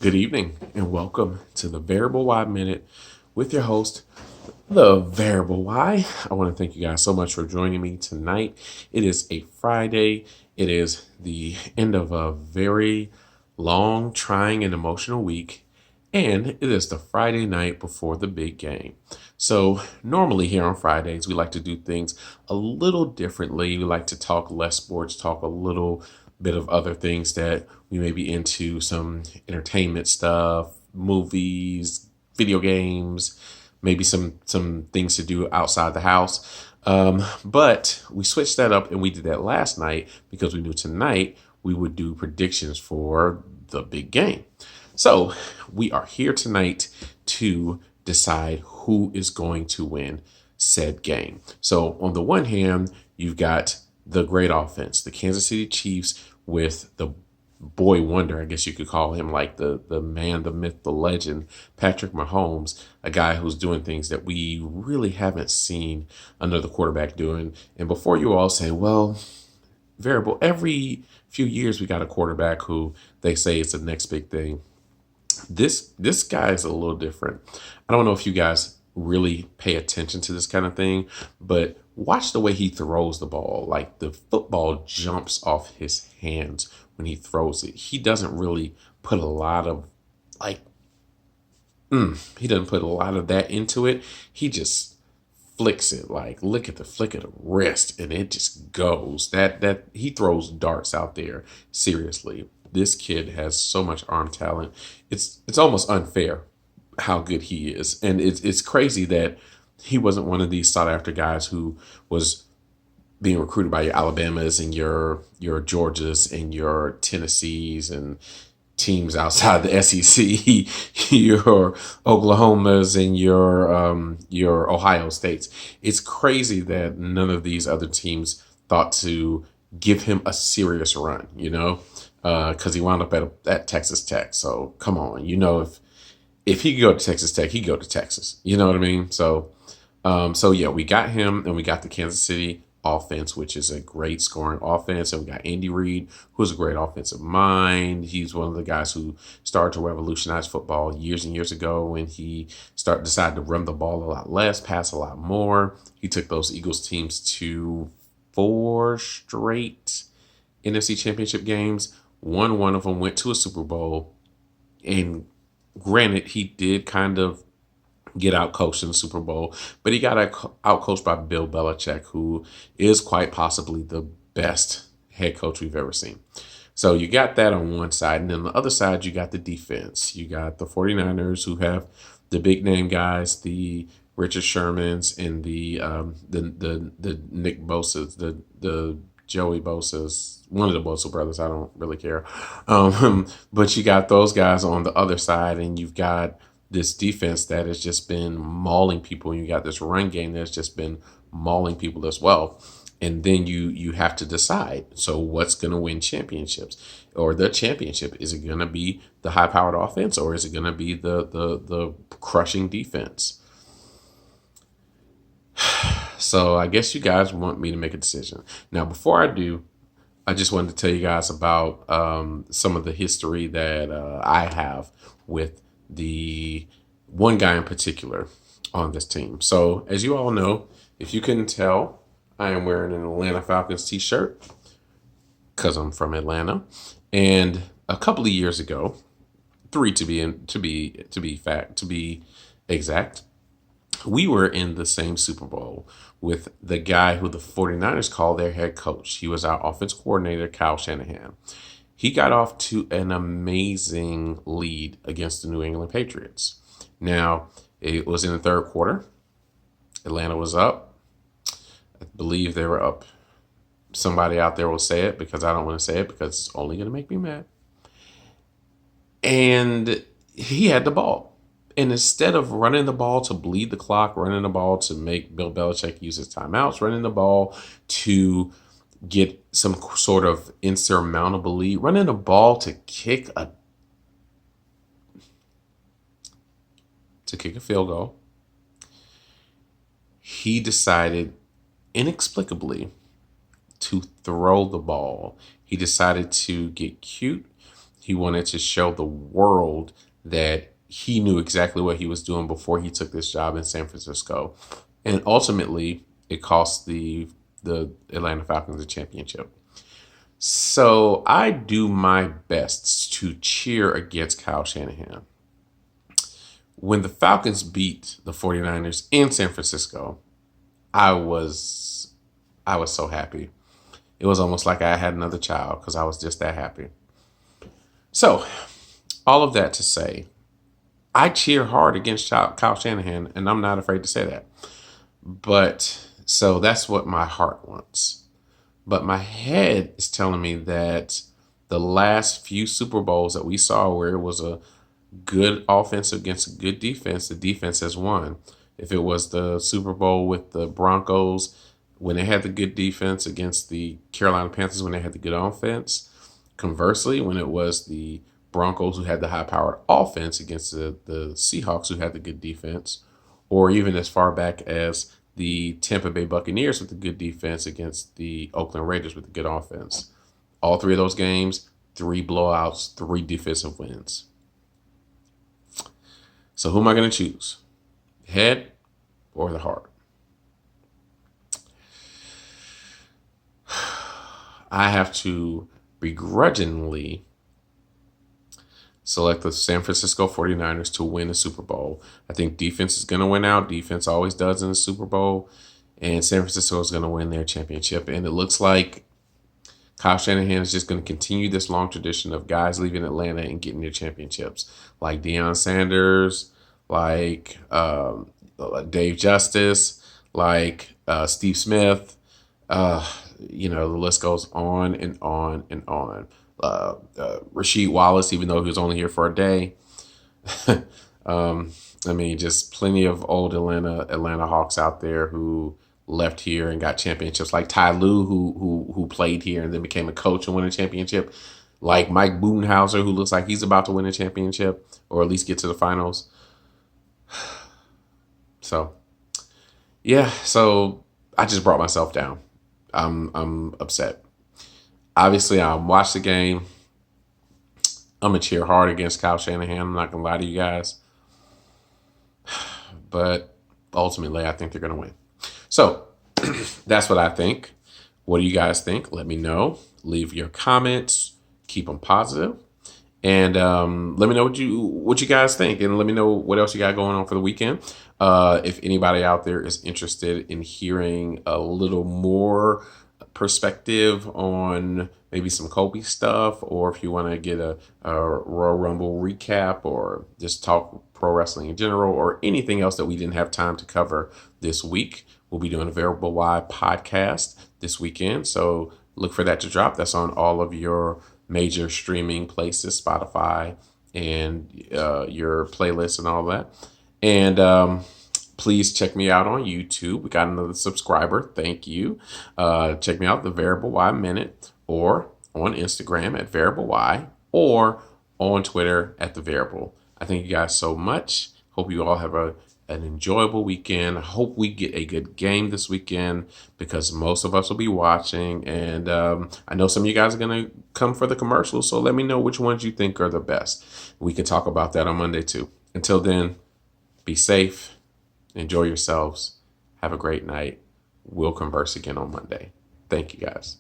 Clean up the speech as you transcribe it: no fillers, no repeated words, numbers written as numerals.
Good evening and welcome to the Variable Y Minute with your host, the Variable Y. I want to thank you guys so much for joining me tonight. It is a Friday. It is the end of a very long, trying, and emotional week. And it is the Friday night before the big game. So, normally here on Fridays, we like to do things a little differently. We like to talk less sports, talk a little bit of other things that we may be into, some entertainment stuff, movies, video games, maybe some things to do outside the house. But we switched that up and we did that last night because we knew tonight we would do predictions for the big game. So we are here tonight to decide who is going to win said game. So on the one hand, you've got the great offense, the Kansas City Chiefs with the boy wonder, I guess you could call him, like the man, the myth, the legend, Patrick Mahomes, a guy who's doing things that we really haven't seen another quarterback doing. And before you all say, well, variable, every few years we got a quarterback who they say it's the next big thing. This guy is a little different. I don't know if you guys really pay attention to this kind of thing, but watch the way he throws the ball. Like the football jumps off his hands when he throws it. He doesn't really put a lot of like he doesn't put a lot of that into it. He just flicks it, like look at the flick of the wrist and it just goes. That he throws darts out there. Seriously. This kid has so much arm talent. It's almost unfair how good he is. And it's crazy that he wasn't one of these sought after guys who was being recruited by your Alabamas and your Georgias and your Tennessees and teams outside the SEC, your Oklahomas and your Ohio States. It's crazy that none of these other teams thought to give him a serious run, because he wound up at Texas Tech. So come on, if he could go to Texas Tech, he could go to Texas. You know what I mean? So yeah, we got him and we got the Kansas City offense, which is a great scoring offense. And we got Andy Reid, who's a great offensive mind. He's one of the guys who started to revolutionize football years and years ago when he decided to run the ball a lot less, pass a lot more. He took those Eagles teams to 4 straight NFC Championship games. Won one of them, went to a Super Bowl, and granted, he did kind of get out coached in the Super Bowl, but he got out coached by Bill Belichick, who is quite possibly the best head coach we've ever seen. So you got that on one side. And then on the other side, you got the defense. You got the 49ers who have the big name guys, the Richard Shermans and the Nick Bosa's, the Joey Bosa's, one of the Bosa brothers. I don't really care. But you got those guys on the other side, and you've got this defense that has just been mauling people, and you got this run game that's just been mauling people as well. And then you have to decide. So what's going to win championships or the championship? Is it going to be the high powered offense, or is it going to be the crushing defense? So I guess you guys want me to make a decision. Now, before I do, I just wanted to tell you guys about some of the history that I have with the one guy in particular on this team. So, as you all know, if you couldn't tell, I am wearing an Atlanta Falcons t-shirt because I'm from Atlanta. And a couple of years ago, three to be exact, we were in the same Super Bowl with the guy who the 49ers call their head coach. He was our offense coordinator, Kyle Shanahan. He got off to an amazing lead against the New England Patriots. Now, it was in the third quarter. Atlanta was up. I believe they were up. Somebody out there will say it because I don't want to say it because it's only going to make me mad. And he had the ball. And instead of running the ball to bleed the clock, running the ball to make Bill Belichick use his timeouts, running the ball to get some sort of insurmountable lead, running the ball to kick a field goal, he decided inexplicably to throw the ball. He decided to get cute. He wanted to show the world that he knew exactly what he was doing before he took this job in San Francisco. And ultimately, it cost the Atlanta Falcons a championship. So I do my best to cheer against Kyle Shanahan. When the Falcons beat the 49ers in San Francisco, I was so happy. It was almost like I had another child because I was just that happy. So, all of that to say, I cheer hard against Kyle Shanahan, and I'm not afraid to say that. But so that's what my heart wants. But my head is telling me that the last few Super Bowls that we saw where it was a good offense against a good defense, the defense has won. If it was the Super Bowl with the Broncos when they had the good defense against the Carolina Panthers when they had the good offense. Conversely, when it was the Broncos who had the high-powered offense against the Seahawks who had the good defense, or even as far back as the Tampa Bay Buccaneers with the good defense against the Oakland Raiders with the good offense. All three of those games, 3 blowouts, 3 defensive wins. So who am I going to choose? Head or the heart? I have to begrudgingly select the San Francisco 49ers to win the Super Bowl. I think defense is going to win out. Defense always does in the Super Bowl. And San Francisco is going to win their championship. And it looks like Kyle Shanahan is just going to continue this long tradition of guys leaving Atlanta and getting their championships. Like Deion Sanders, like Dave Justice, like Steve Smith. The list goes on and on and on. Rasheed Wallace, even though he was only here for a day. Just plenty of old Atlanta Hawks out there who left here and got championships, like Ty Lue, who played here and then became a coach and won a championship, like Mike Budenhauser, who looks like he's about to win a championship or at least get to the finals. So I just brought myself down. I'm upset. Obviously, I'll watch the game. I'm going to cheer hard against Kyle Shanahan. I'm not going to lie to you guys. But ultimately, I think they're going to win. So that's what I think. What do you guys think? Let me know. Leave your comments. Keep them positive. And let me know what you guys think. And let me know what else you got going on for the weekend. If anybody out there is interested in hearing a little more perspective on maybe some Kobe stuff, or if you want to get a Royal Rumble recap or just talk pro wrestling in general or anything else that we didn't have time to cover this week, we'll be doing a Variable Y podcast this weekend. So look for that to drop. That's on all of your major streaming places, Spotify and your playlists and all that. And please check me out on YouTube. We got another subscriber. Thank you. Check me out, The Variable Y Minute, or on Instagram at Variable Y, or on Twitter at The Variable. I thank you guys so much. Hope you all have an enjoyable weekend. I hope we get a good game this weekend because most of us will be watching. And I know some of you guys are going to come for the commercials. So let me know which ones you think are the best. We can talk about that on Monday too. Until then, be safe. Enjoy yourselves. Have a great night. We'll converse again on Monday. Thank you guys.